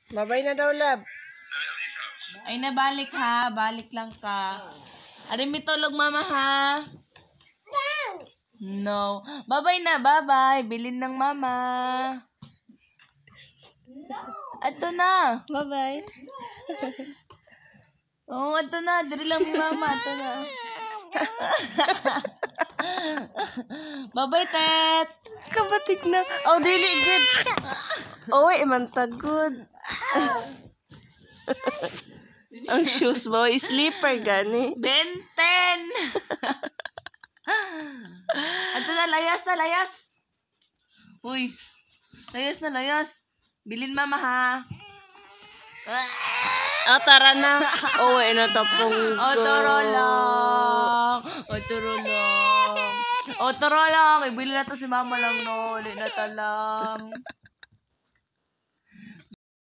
Babay na daw, love. Ay, nabalik ha. Balik lang ka. Arin mitulog, mama, ha? No. Babay na, babay. Bilin ng mama. Ato na. Bye-bye. Oo, ato na. Diri lang ni mama. Ato na. Babay, Tet. Kabatik na. Oh, dili good. Oh, imanta good. Ang shoes mo, slipper gani. Benten. Ato na, layas na, layas. Uy. Layas na, layas. Bilin mama, ha? Oh, tara na. Oh, na tapong O, turo lang. O, turo lang. O, turo lang. Ibili na to si mama lang, no. Ulit na talang.